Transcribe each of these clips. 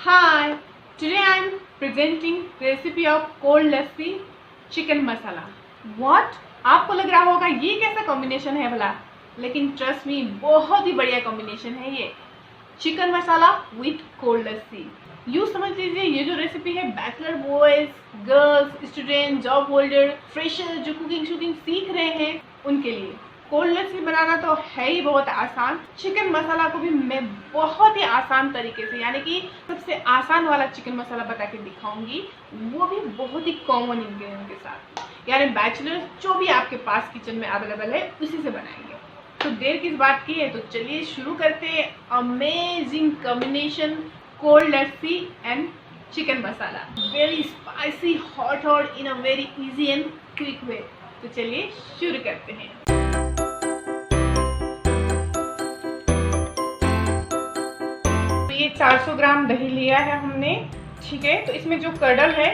Hi, today I am presenting recipe of cold lassi chicken masala. What? आपको लग रहा होगा ये कैसा कॉम्बिनेशन है भला, लेकिन ट्रस्ट मी बहुत ही बढ़िया कॉम्बिनेशन है ये चिकन मसाला विथ कोल्ड लस्सी। यूँ समझ लीजिए ये जो रेसिपी है bachelor boys, girls, student, job holder, fresher जो कुकिंग सीख रहे हैं उनके लिए। कोल्ड लस्सी बनाना तो है ही बहुत आसान, चिकन मसाला को भी मैं बहुत ही आसान तरीके से यानी कि सबसे आसान वाला चिकन मसाला बता के दिखाऊंगी, वो भी बहुत ही कॉमन इंग्रेडिएंट के साथ, यानी बैचलर जो भी आपके पास किचन में अवेलेबल है उसी से बनाएंगे। तो देर किस बात की है, तो चलिए शुरू करते हैं। Amazing combination cold lassi and chicken masala, very spicy, hot in a very easy and quick way. तो चलिए शुरू करते हैं। ये 400 ग्राम दही लिया है हमने, ठीक है। तो इसमें जो कर्डल है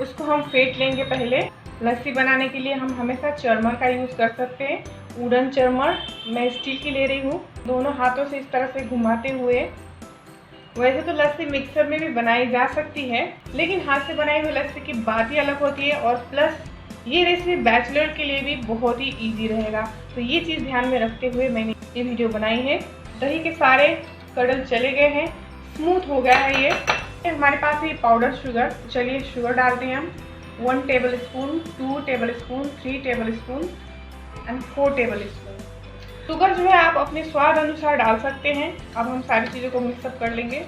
उसको हम फेंट लेंगे पहले। लस्सी बनाने के लिए हम हमेशा चरमर का यूज़ कर सकते हैं, वुडन चरमर। मैं स्टील की ले रही हूँ। दोनों हाथों से इस तरह से घुमाते हुए, वैसे तो लस्सी मिक्सर में भी बनाई जा सकती है, लेकिन हाथ से बनाई हुई लस्सी की बात ही अलग होती है। और प्लस ये रेसिपी बैचलर के लिए भी बहुत ही ईजी रहेगा, तो ये चीज़ ध्यान में रखते हुए मैंने ये वीडियो बनाई है। दही के सारे कर्डल चले गए हैं, स्मूथ हो गया है ये। हमारे पास है पाउडर शुगर, तो चलिए शुगर डालते हैं हम। 1 table spoon, 2 table spoon, 3 table spoon and 4 table spoon. Sugar जो है आप अपने स्वाद अनुसार डाल सकते हैं। अब हम सारी चीज़ों को मिक्सअप कर लेंगे।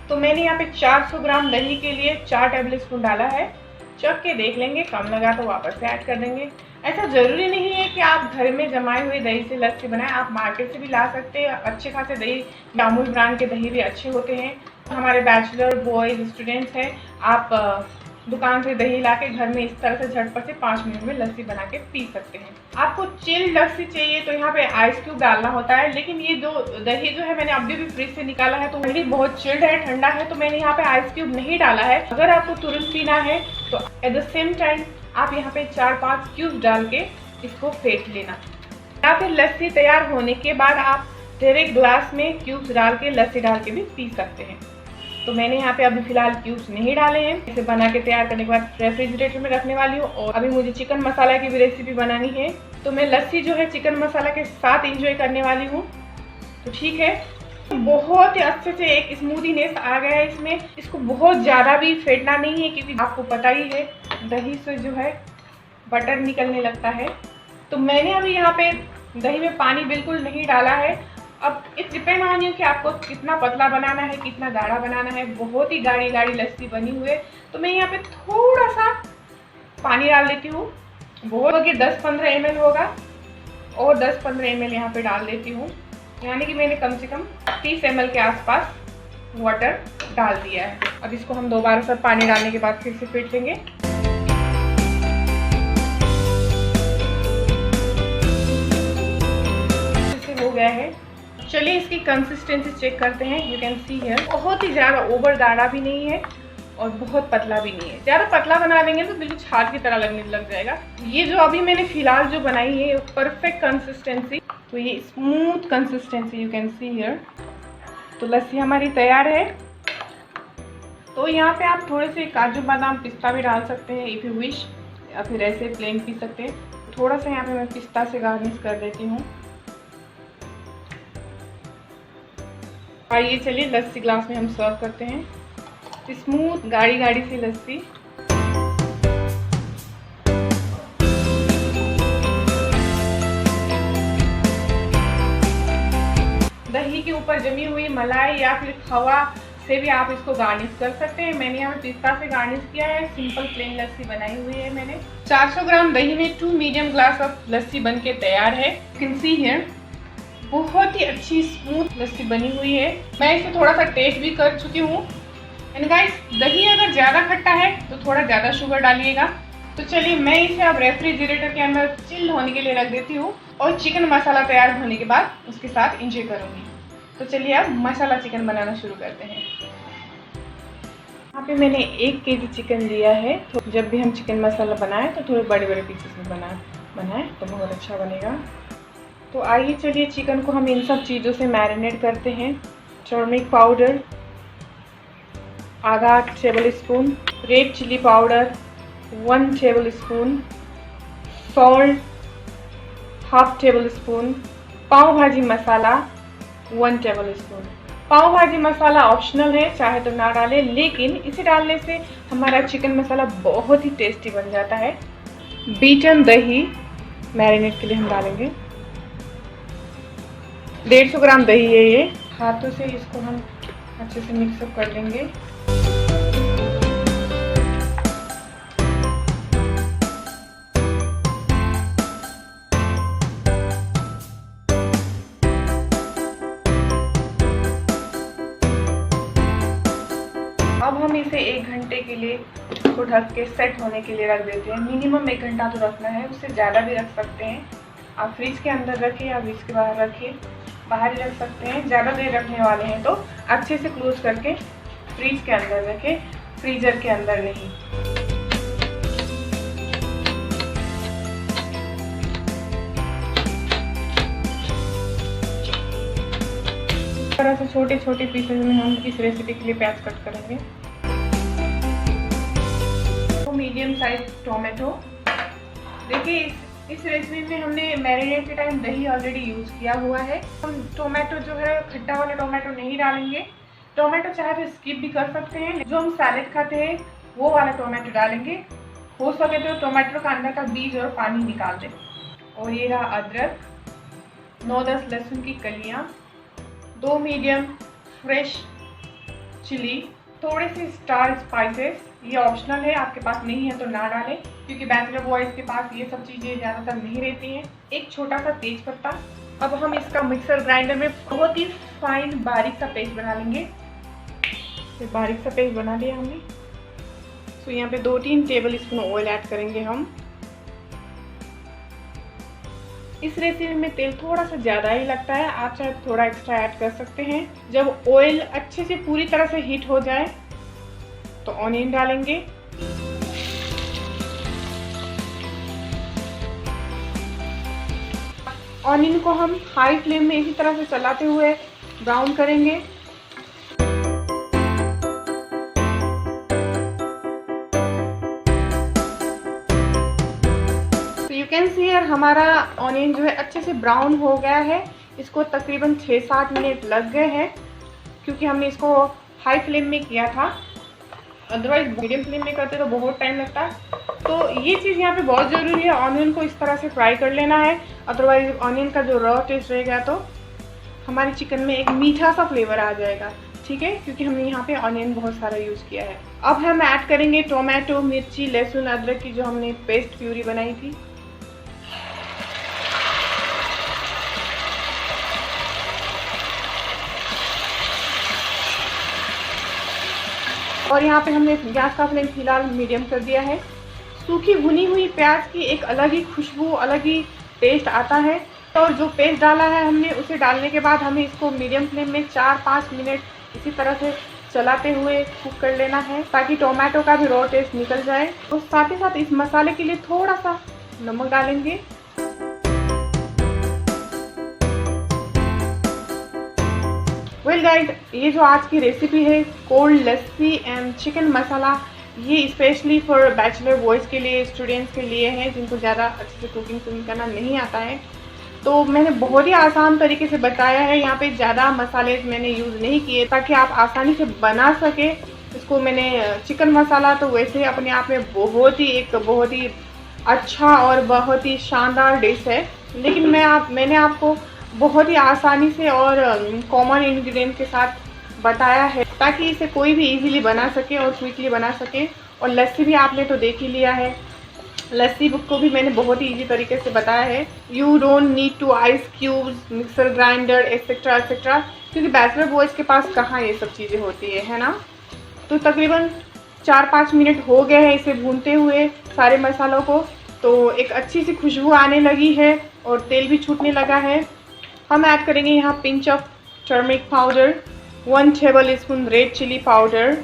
तो मैंने यहाँ पे 400 ग्राम दही के लिए 4 टेबल स्पून डाला है। चख के देख लेंगे, कम लगा तो वापस से ऐड कर देंगे। ऐसा ज़रूरी नहीं है कि आप घर में जमाए हुए दही से लस्सी बनाएं, आप मार्केट से भी ला सकते हैं। अच्छे खासे दही, अमूल ब्रांड के दही भी अच्छे होते हैं। हमारे बैचलर बॉयज स्टूडेंट्स हैं, आप दुकान से दही लाके घर में इस तरह से झटपट से 5 मिनट में लस्सी बना के पी सकते हैं। आपको चिल्ड लस्सी चाहिए तो यहाँ पे आइस क्यूब डालना होता है, लेकिन ये जो दही जो है मैंने अभी भी फ्रिज से निकाला है, तो दही बहुत चिल्ड है, ठंडा है, तो मैंने यहाँ पे आइस क्यूब नहीं डाला है। अगर आपको तुरंत पीना है तो एट द सेम टाइम आप यहाँ पे 4-5 क्यूब डाल के इसको फेंट लेना, या फिर लस्सी तैयार होने के बाद आप डायरेक्ट ग्लास में क्यूब्स डाल के लस्सी डाल के भी पी सकते हैं। तो मैंने यहाँ पे अभी फिलहाल क्यूब्स नहीं डाले हैं। इसे बना के तैयार करने के बाद रेफ्रिजरेटर में रखने वाली हूँ। और अभी मुझे चिकन मसाला की भी रेसिपी बनानी है, तो मैं लस्सी जो है चिकन मसाला के साथ एंजॉय करने वाली हूँ। तो ठीक है, बहुत ही अच्छे से एक स्मूथीनेस आ गया है इसमें। इसको बहुत ज़्यादा भी फेंटना नहीं है, क्योंकि आपको पता ही है दही से जो है बटर निकलने लगता है। तो मैंने अभी यहाँ पे दही में पानी बिल्कुल नहीं डाला है। अब इट डिपेंड ऑन यू कि आपको कितना पतला बनाना है, कितना गाढ़ा बनाना है। बहुत ही गाढ़ी लस्सी बनी हुई है, तो मैं यहाँ पे थोड़ा सा पानी डाल देती हूँ। बहुत होगी 10-15 ml होगा, और 10-15 ml यहाँ पे डाल देती हूँ, यानी कि मैंने कम से कम 30 ml के आसपास वाटर डाल दिया है। अब इसको हम दोबारा से पानी डालने के बाद फिर से फेंट लेंगे। हो गया है। चलिए इसकी कंसिस्टेंसी चेक करते हैं। यू कैन सी हियर, बहुत ही ज़्यादा ओवर गाढ़ा भी नहीं है और बहुत पतला भी नहीं है। ज़्यादा पतला बना देंगे तो बिल्कुल छाछ की तरह लगने लग जाएगा। ये जो अभी मैंने फिलहाल जो बनाई है परफेक्ट कंसिस्टेंसी, तो ये smooth consistency you can see here. तो लस्सी हमारी तैयार है। तो यहाँ पे आप थोड़े से काजू बादाम पिस्ता भी डाल सकते हैं इफ़ यू विश, या फिर ऐसे प्लेन पी सकते हैं। थोड़ा सा यहाँ पे मैं पिस्ता से गार्निश कर देती हूँ। आइए चलिए लस्सी ग्लास में हम सर्व करते हैं। स्मूथ गाढ़ी सी लस्सी। दही के ऊपर जमी हुई मलाई या फिर खवा से भी आप इसको गार्निश कर सकते हैं। मैंने यहाँ पिस्ता से गार्निश किया है। सिंपल प्लेन लस्सी बनाई हुई है मैंने। 400 ग्राम दही में 2 मीडियम ग्लास ऑफ लस्सी बन के तैयार है। यू कैन सी हियर, बहुत ही अच्छी स्मूथ लस्सी बनी हुई है। मैं इसे थोड़ा सा टेस्ट भी कर चुकी हूँ। एंड गाइस, दही अगर ज़्यादा खट्टा है तो थोड़ा ज़्यादा शुगर डालिएगा। तो चलिए मैं इसे अब रेफ्रिजरेटर के अंदर चिल्ड होने के लिए रख देती हूँ, और चिकन मसाला तैयार होने के बाद उसके साथ एंजॉय करूँगी। तो चलिए अब मसाला चिकन बनाना शुरू करते हैं। यहाँ पे मैंने 1 kg चिकन लिया है। तो जब भी हम चिकन मसाला बनाएं तो थोड़े बड़े पीसेस में बनाएं तो बहुत अच्छा बनेगा। तो आइए चलिए चिकन को हम इन सब चीज़ों से मैरिनेट करते हैं। टर्मरिक पाउडर, आधा table spoon, red chilli powder 1 table spoon, salt half tablespoon, pav bhaji masala 1 table spoon. Pav bhaji मसाला ऑप्शनल है, चाहे तो ना डालें, लेकिन इसे डालने से हमारा चिकन मसाला बहुत ही टेस्टी बन जाता है। बीटन दही मैरिनेट के लिए हम डालेंगे। 150 ग्राम दही है ये। हाथों से इसको हम अच्छे से मिक्सअप कर लेंगे। अब हम इसे 1 घंटे के लिए इसको ढक के सेट होने के लिए रख देते हैं। मिनिमम 1 घंटा तो रखना है, उससे ज़्यादा भी रख सकते हैं। आप फ्रिज के अंदर रखिए या फ्रिज के बाहर रखिए, बाहर ही रख सकते हैं। ज़्यादा देर रखने वाले हैं तो अच्छे से क्लोज करके फ्रिज के अंदर रखें, फ्रीजर के अंदर नहीं। इस तरह से छोटे छोटे पीसेज में हम इस रेसिपी के लिए प्याज कट करेंगे। तो मीडियम साइज टोमेटो। देखिए इस रेसिपी में हमने मैरिनेट के टाइम दही ऑलरेडी यूज़ किया हुआ है। हम टोमेटो जो है खट्टा वाला टोमेटो नहीं डालेंगे। टोमेटो चाहे तो स्किप भी कर सकते हैं। जो हम सैलेड खाते हैं वो वाला टोमेटो डालेंगे। हो सके तो टोमेटो का अंदर का बीज और पानी निकाल दें। और ये रहा अदरक, 9-10 लहसुन की कलियाँ, 2 मीडियम फ्रेश चिली, थोड़े से स्टार स्पाइसेस। ये ऑप्शनल है, आपके पास नहीं है तो ना डालें, क्योंकि बैचलर बॉयज़ के पास ये सब चीज़ें ज़्यादातर नहीं रहती हैं। एक छोटा सा तेज पत्ता। अब हम इसका मिक्सर ग्राइंडर में बहुत ही फाइन बारीक सा पेस्ट बना लेंगे। ये बारीक सा पेस्ट बना लिया हमने। तो यहाँ पे 2-3 टेबल स्पून ऑयल ऐड करेंगे हम। इस रेसिपी में तेल थोड़ा सा ज़्यादा ही लगता है, आप चाहे थोड़ा एक्स्ट्रा ऐड कर सकते हैं। जब ऑयल अच्छे से पूरी तरह से हीट हो जाए तो ऑनियन डालेंगे। ऑनियन को हम हाई फ्लेम में इसी तरह से चलाते हुए ब्राउन करेंगे। तो यू कैन सी हियर हमारा ऑनियन जो है अच्छे से ब्राउन हो गया है। इसको तकरीबन 6-7 मिनट लग गए हैं, क्योंकि हमने इसको हाई फ्लेम में किया था। अदरवाइज मीडियम फ्लेम में करते तो बहुत टाइम लगता है। तो ये चीज़ यहाँ पे बहुत ज़रूरी है, ऑनियन को इस तरह से फ्राई कर लेना है। अदरवाइज ऑनियन का जो रॉ टेस्ट रहेगा तो हमारे चिकन में एक मीठा सा फ्लेवर आ जाएगा, ठीक है, क्योंकि हमने यहाँ पे ऑनियन बहुत सारा यूज़ किया है। अब हम ऐड करेंगे टोमेटो, मिर्ची, लहसुन, अदरक की जो हमने पेस्ट प्यूरी बनाई थी। और यहाँ पे हमने गैस का फ्लेम फिलहाल मीडियम कर दिया है। सूखी भुनी हुई प्याज की एक अलग ही खुशबू, अलग ही टेस्ट आता है। और जो पेस्ट डाला है हमने, उसे डालने के बाद हमें इसको मीडियम फ्लेम में 4-5 मिनट इसी तरह से चलाते हुए कुक कर लेना है, ताकि टोमेटो का भी रॉ टेस्ट निकल जाए। और साथ ही साथ इस मसाले के लिए थोड़ा सा नमक डालेंगे। वेल गाइस, ये जो आज की रेसिपी है कोल्ड लस्सी एंड चिकन मसाला, ये स्पेशली फॉर बैचलर बॉयज़ के लिए, स्टूडेंट्स के लिए है जिनको ज़्यादा अच्छे से कुकिंग करना नहीं आता है। तो मैंने बहुत ही आसान तरीके से बताया है। यहाँ पे ज़्यादा मसाले मैंने यूज़ नहीं किए, ताकि आप आसानी से बना सके इसको। मैंने चिकन मसाला तो वैसे अपने आप में बहुत ही अच्छा और बहुत ही शानदार डिश है, लेकिन मैंने आपको बहुत ही आसानी से और कॉमन इंग्रेडिएंट के साथ बताया है, ताकि इसे कोई भी इजीली बना सके और क्विकली बना सके। और लस्सी भी आपने तो देख ही लिया है, लस्सी बुक को भी मैंने बहुत ही इजी तरीके से बताया है। You don't need to ice cubes, mixer grinder etcetera etcetera, क्योंकि बैचलर बॉयज़ के पास कहाँ ये सब चीज़ें होती है ना। तो तकरीबन 4-5 मिनट हो गए हैं इसे भूनते हुए सारे मसालों को। तो एक अच्छी सी खुशबू आने लगी है और तेल भी छूटने लगा है। हम ऐड करेंगे यहाँ pinch of turmeric powder, 1 table spoon red chilli powder.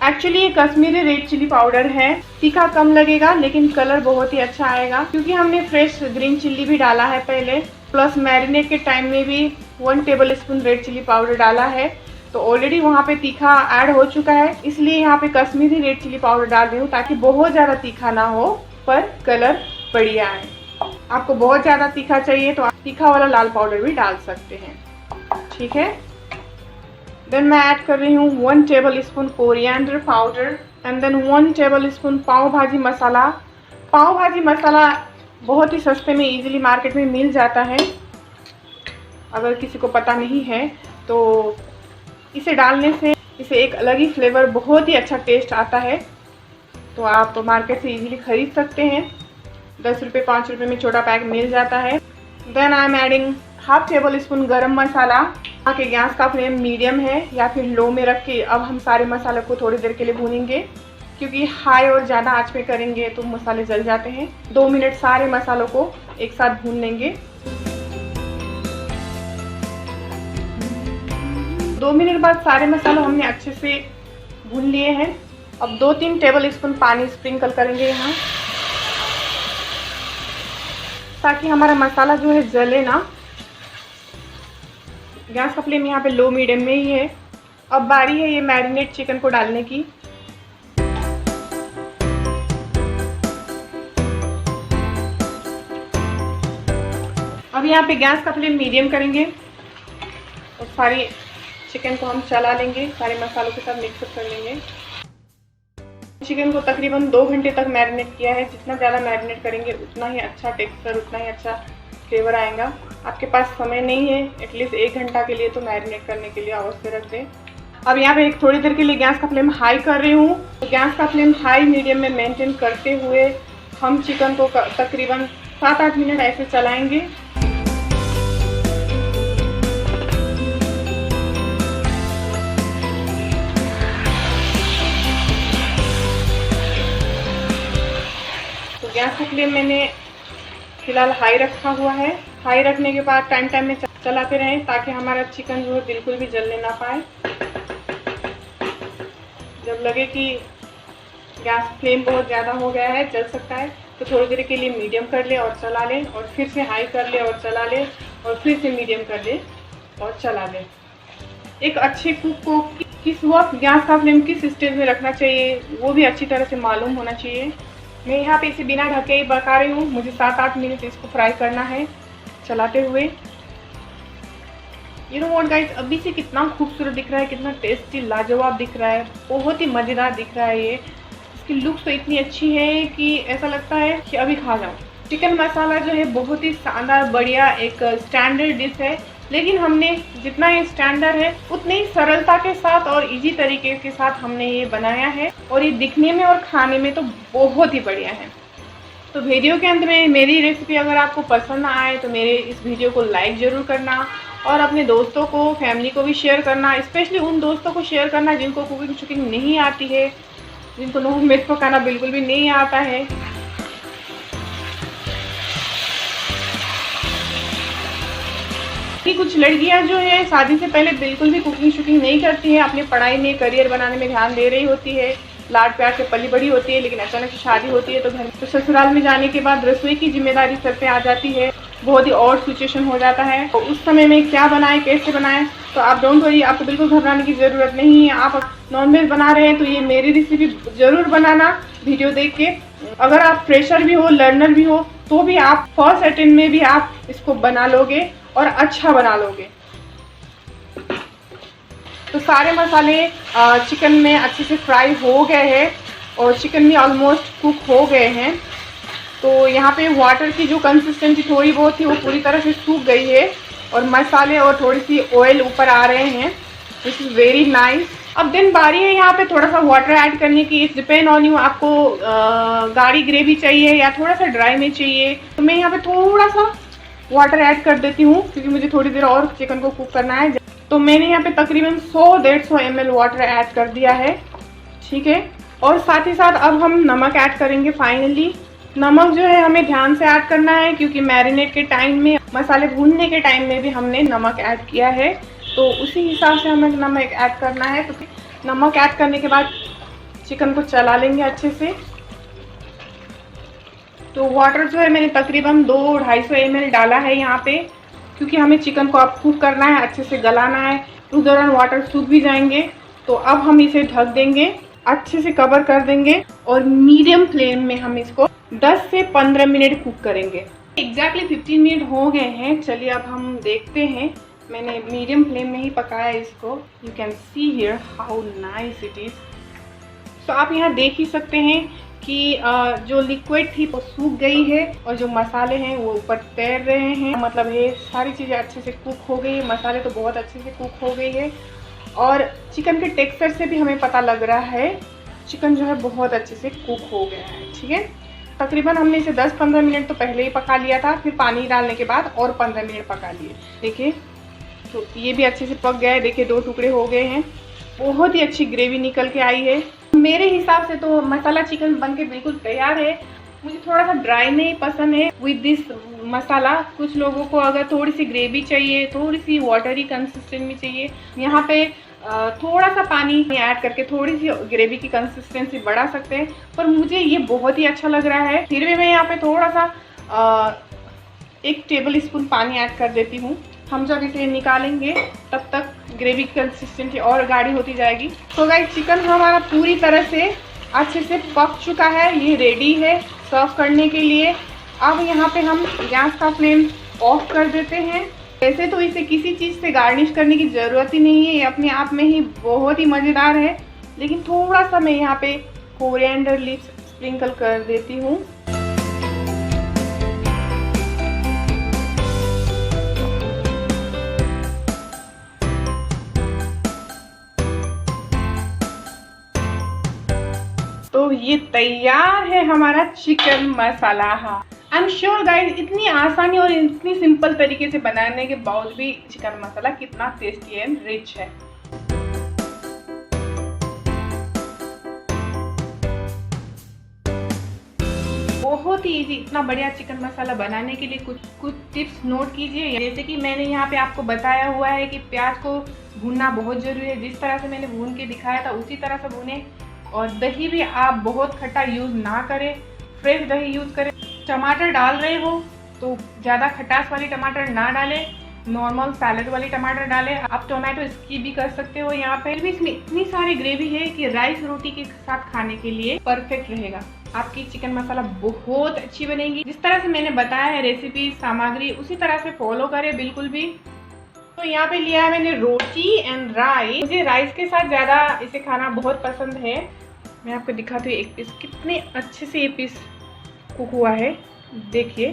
Actually ये कश्मीरी रेड चिली पाउडर है, तीखा कम लगेगा लेकिन कलर बहुत ही अच्छा आएगा, क्योंकि हमने फ्रेश ग्रीन चिल्ली भी डाला है पहले, प्लस मैरिनेट के टाइम में भी 1 table spoon red chilli powder डाला है। तो ऑलरेडी वहाँ पे तीखा ऐड हो चुका है, इसलिए यहाँ पे कश्मीरी रेड चिली पाउडर डाल रही हूँ ताकि बहुत ज़्यादा तीखा ना हो पर कलर बढ़िया है। आपको बहुत ज़्यादा तीखा चाहिए तो आप तीखा वाला लाल पाउडर भी डाल सकते हैं, ठीक है। देन मैं ऐड कर रही हूँ 1 table spoon coriander powder and then 1 table spoon pav bhaji masala. पाव भाजी मसाला बहुत ही सस्ते में इजीली मार्केट में मिल जाता है, अगर किसी को पता नहीं है तो इसे डालने से इसे एक अलग ही फ्लेवर, बहुत ही अच्छा टेस्ट आता है। तो आप मार्केट से इजीली खरीद सकते हैं, 10 रुपये 5 रुपये में छोटा पैक मिल जाता है। Then I am adding 1/2 tablespoon garam masala. के गैस का फ्लेम मीडियम है या फिर लो में रख के अब हम सारे मसालों को थोड़ी देर के लिए भूनेंगे, क्योंकि हाई और ज़्यादा आंच पे करेंगे तो मसाले जल जाते हैं। 2 मिनट सारे मसालों को एक साथ भून लेंगे। 2 मिनट बाद सारे मसालों हमने अच्छे से भून लिए हैं। अब 2-3 टेबल स्पून पानी स्प्रिंकल करेंगे यहाँ, ताकि हमारा मसाला जो है जले ना। गैस का फ्लेम यहाँ पे लो मीडियम में ही है। अब बारी है ये मैरिनेट चिकन को डालने की। अब यहाँ पे गैस का फ्लेम मीडियम करेंगे और सारी चिकन को हम चला लेंगे, सारे मसालों के साथ मिक्सअप कर लेंगे। चिकन को तकरीबन 2 घंटे तक मैरिनेट किया है। जितना ज़्यादा मैरिनेट करेंगे उतना ही अच्छा टेक्सचर, उतना ही अच्छा फ्लेवर आएगा। आपके पास समय नहीं है एटलीस्ट 1 घंटा के लिए तो मैरिनेट करने के लिए अवश्य रख दें। अब यहाँ पे एक थोड़ी देर के लिए गैस का फ्लेम हाई कर रही हूँ। तो गैस का फ्लेम हाई मीडियम में मेंटेन करते हुए हम चिकन को तकरीबन 7-8 मिनट ऐसे चलाएंगे। तो गैस का फ्लेम मैंने फिलहाल हाई रखा हुआ है। हाई रखने के बाद टाइम में चलाते रहें ताकि हमारा चिकन जो है बिल्कुल भी जलने ना पाए। जब लगे कि गैस फ्लेम बहुत ज़्यादा हो गया है, जल सकता है, तो थोड़ी देर के लिए मीडियम कर ले और चला लें, और फिर से हाई कर ले और चला ले, और फिर से मीडियम कर ले और चला लें। एक अच्छे कुक को किस वक्त गैस का फ्लेम किस स्टेज में रखना चाहिए वो भी अच्छी तरह से मालूम होना चाहिए। मैं यहाँ पे इसे बिना ढके ही पका रही हूँ। मुझे 7-8 मिनट इसको फ्राई करना है चलाते हुए। यू नो व्हाट गाइस, अभी से कितना खूबसूरत दिख रहा है, कितना टेस्टी लाजवाब दिख रहा है, बहुत ही मज़ेदार दिख रहा है। ये इसकी लुक तो इतनी अच्छी है कि ऐसा लगता है कि अभी खा जाऊँ। चिकन मसाला जो है बहुत ही शानदार बढ़िया एक स्टैंडर्ड डिश है, लेकिन हमने जितना ये स्टैंडर्ड है उतनी ही सरलता के साथ और इजी तरीके के साथ हमने ये बनाया है, और ये दिखने में और खाने में तो बहुत ही बढ़िया है। तो वीडियो के अंत में मेरी रेसिपी अगर आपको पसंद आए तो मेरे इस वीडियो को लाइक ज़रूर करना, और अपने दोस्तों को, फैमिली को भी शेयर करना। स्पेशली उन दोस्तों को शेयर करना जिनको कुकिंग नहीं आती है, जिनको नॉन वेज पकाना बिल्कुल भी नहीं आता है। कुछ लड़कियां जो है शादी से पहले बिल्कुल भी कुकिंग नहीं करती है, अपनी पढ़ाई में, करियर बनाने में ध्यान दे रही होती है, लाड प्यार से पली बड़ी होती है, लेकिन अचानक से शादी होती है तो घर तो ससुराल में जाने के बाद रसोई की जिम्मेदारी सर पे आ जाती है। बहुत ही और सिचुएशन हो जाता है, तो उस समय में क्या बनाएं, कैसे बनाएं। तो आप डोंट वरी, आपको बिल्कुल घबराने की ज़रूरत नहीं है। आप नॉनवेज बना रहे हैं तो ये मेरी रेसिपी ज़रूर बनाना वीडियो देख के। अगर आप फ्रेशर भी हो, लर्नर भी हो, तो भी आप फर्स्ट अटेम्प्ट में भी आप इसको बना लोगे और अच्छा बना लोगे। तो सारे मसाले चिकन में अच्छे से फ्राई हो गए हैं और चिकन भी ऑलमोस्ट कुक हो गए हैं। तो यहाँ पे वाटर की जो कंसिस्टेंसी थोड़ी बहुत थी वो पूरी तरह से सूख गई है, और मसाले और थोड़ी सी ऑयल ऊपर आ रहे हैं, विच इज़ वेरी नाइस। अब दिन बारी है यहाँ पे थोड़ा सा वाटर ऐड करने की। इट्स डिपेंड ऑन यू, आपको गाढ़ी ग्रेवी चाहिए या थोड़ा सा ड्राई में चाहिए। तो मैं यहाँ पे थोड़ा सा वाटर ऐड कर देती हूँ, क्योंकि मुझे थोड़ी देर और चिकन को कुक करना है। तो मैंने यहाँ पे तकरीबन 100-150 ml वाटर ऐड कर दिया है, ठीक है। और साथ ही साथ अब हम नमक ऐड करेंगे। फाइनली नमक जो है हमें ध्यान से ऐड करना है, क्योंकि मैरिनेट के टाइम में, मसाले भूनने के टाइम में भी हमने नमक ऐड किया है, तो उसी हिसाब से हमें नमक ऐड करना है। तो नमक ऐड करने के बाद चिकन को चला लेंगे अच्छे से। तो वाटर जो है मैंने तकरीबन 200-250 ml डाला है यहाँ पे, क्योंकि हमें चिकन को अब कुक करना है, अच्छे से गलाना है। उस दौरान वाटर सूख भी जाएंगे। तो अब हम इसे ढक देंगे, अच्छे से कवर कर देंगे और मीडियम फ्लेम में हम इसको 10 से 15 मिनट कुक करेंगे। एग्जैक्टली 15 मिनट हो गए हैं। चलिए अब हम देखते हैं। मैंने मीडियम फ्लेम में ही पकाया इसको। You can see here how nice it is. तो आप यहाँ देख ही सकते हैं कि जो लिक्विड थी वो सूख गई है और जो मसाले हैं वो ऊपर तैर रहे हैं। मतलब है सारी चीज़ें अच्छे से कुक हो गई है, मसाले तो बहुत अच्छे से कुक हो गई है और चिकन के टेक्सचर से भी हमें पता लग रहा है चिकन जो है बहुत अच्छे से कुक हो गया है। ठीक है, तकरीबन हमने इसे 10-15 मिनट तो पहले ही पका लिया था, फिर पानी डालने के बाद और 15 मिनट पका लिए। देखिए तो ये भी अच्छे से पक गया है। देखिए 2 टुकड़े हो गए हैं, बहुत ही अच्छी ग्रेवी निकल के आई है। मेरे हिसाब से तो मसाला चिकन बन के बिल्कुल तैयार है। मुझे थोड़ा सा ड्राई नहीं पसंद है विद दिस मसाला। कुछ लोगों को अगर थोड़ी सी ग्रेवी चाहिए, थोड़ी सी वाटरी कंसिस्टेंसी चाहिए, यहाँ पे थोड़ा सा पानी ऐड करके थोड़ी सी ग्रेवी की कंसिस्टेंसी बढ़ा सकते हैं। पर मुझे ये बहुत ही अच्छा लग रहा है। फिर भी मैं यहाँ पे थोड़ा सा 1 टेबल स्पून पानी ऐड कर देती हूँ। हम जब इसे निकालेंगे तब तक ग्रेवी की कंसिस्टेंसी और गाढ़ी होती जाएगी। तो गाइस चिकन हमारा पूरी तरह से अच्छे से पक चुका है, ये रेडी है सर्व करने के लिए। अब यहाँ पे हम गैस का फ्लेम ऑफ कर देते हैं। वैसे तो इसे किसी चीज़ से गार्निश करने की ज़रूरत ही नहीं है, ये अपने आप में ही बहुत ही मज़ेदार है। लेकिन थोड़ा सा मैं यहाँ पे कोरिएंडर लीव्स स्प्रिंकल कर देती हूँ। तो ये तैयार है हमारा chicken masala. I am sure guys इतनी आसानी और इतनी सिंपल तरीके से बनाने के बावजूद भी चिकन मसाला कितना टेस्टी एंड रिच है। बहुत ही इजी, इतना बढ़िया चिकन मसाला बनाने के लिए कुछ टिप्स नोट कीजिए। जैसे कि मैंने यहाँ पे आपको बताया हुआ है कि प्याज को भूनना बहुत जरूरी है। जिस तरह से मैंने भून के दिखाया था उसी तरह से भूने। और दही भी आप बहुत खट्टा यूज़ ना करें, फ्रेश दही यूज़ करें। टमाटर डाल रहे हो तो ज़्यादा खटास वाली टमाटर ना डालें, नॉर्मल सैलड वाली टमाटर डालें। आप टोमेटो स्किप भी कर सकते हो। यहाँ पर भी इसमें इतनी सारी ग्रेवी है कि राइस रोटी के साथ खाने के लिए परफेक्ट रहेगा। आपकी चिकन मसाला बहुत अच्छी बनेगी। जिस तरह से मैंने बताया है रेसिपी सामग्री उसी तरह से फॉलो करें बिल्कुल भी। तो यहाँ पे लिया है मैंने रोटी एंड राइस। मुझे राइस के साथ ज़्यादा इसे खाना बहुत पसंद है। मैं आपको दिखाती हूँ एक पीस, कितने अच्छे से ये पीस कुक हुआ है। देखिए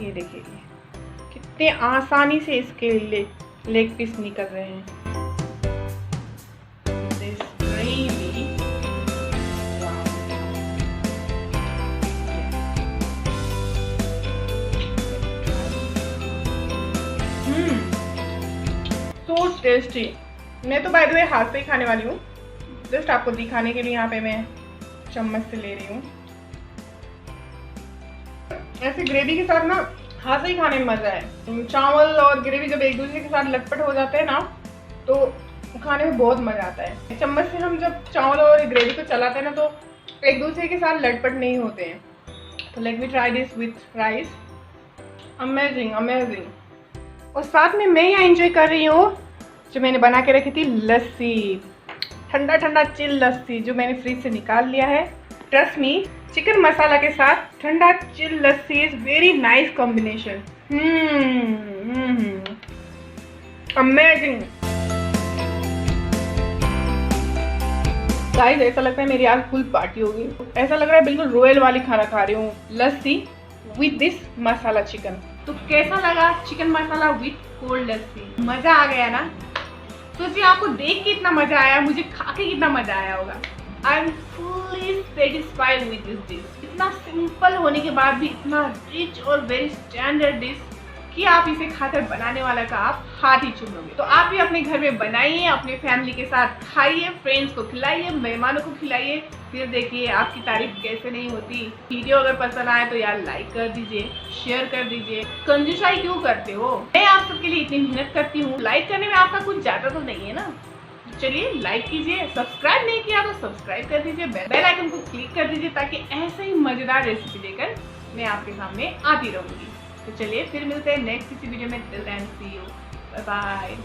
ये देखिए कितने आसानी से इसके लेग पीस निकल रहे हैं। तो टेस्टी। मैं तो बाय द वे हाथ से ही खाने वाली हूँ, जस्ट आपको दिखाने के लिए यहाँ पे मैं चम्मच से ले रही हूँ। ऐसे ग्रेवी के साथ ना हाथ से ही खाने में मज़ा है। चावल और ग्रेवी जब एक दूसरे के साथ लटपट हो जाते हैं ना तो खाने में बहुत मज़ा आता है। चम्मच से हम जब चावल और ग्रेवी को चलाते हैं ना तो एक दूसरे के साथ लटपट नहीं होते हैं। तो let me try this with rice. Amazing amazing. और साथ में मैं यहाँ एंजॉय कर रही हूँ जो मैंने बना के रखी थी लस्सी, ठंडा ठंडा चिल लस्सी जो मैंने फ्रिज से निकाल लिया है। ट्रस्ट मी, चिकन मसाला के साथ ठंडा chill lassi is very nice combination. Amazing guys, ऐसा लगता है मेरी आज फुल पार्टी होगी। ऐसा लग रहा है बिल्कुल रॉयल वाली खाना खा रही हूँ, लस्सी विद दिस मसाला चिकन। तो कैसा लगा चिकन मसाला विद कोल्ड लस्सी? मजा आ गया ना? सोचिए आपको देख के इतना मजा आया, मुझे खा के कितना मजा आया होगा। I am fully satisfied with this dish. इतना सिंपल होने के बाद भी इतना रिच और वेरी स्टैंडर्ड डिश कि आप इसे खाकर बनाने वाला का आप हाथ ही चूम लोगे। तो आप भी अपने घर में बनाइए, अपने फैमिली के साथ खाइए, फ्रेंड्स को खिलाइए, मेहमानों को खिलाइए, फिर देखिए आपकी तारीफ कैसे नहीं होती। वीडियो अगर पसंद आए तो यार लाइक कर दीजिए, शेयर कर दीजिए। कंजूसाई क्यों करते हो? मैं आप सबके लिए इतनी मेहनत करती हूँ, लाइक करने में आपका कुछ जाता तो नहीं है ना। चलिए लाइक कीजिए, सब्सक्राइब नहीं किया तो सब्सक्राइब कर दीजिए, बेल आइकन को क्लिक कर दीजिए ताकि ऐसे ही मजेदार रेसिपी लेकर मैं आपके सामने आती रहूंगी। तो चलिए फिर मिलते हैं नेक्स्ट किसी वीडियो में। Till then see you, bye bye.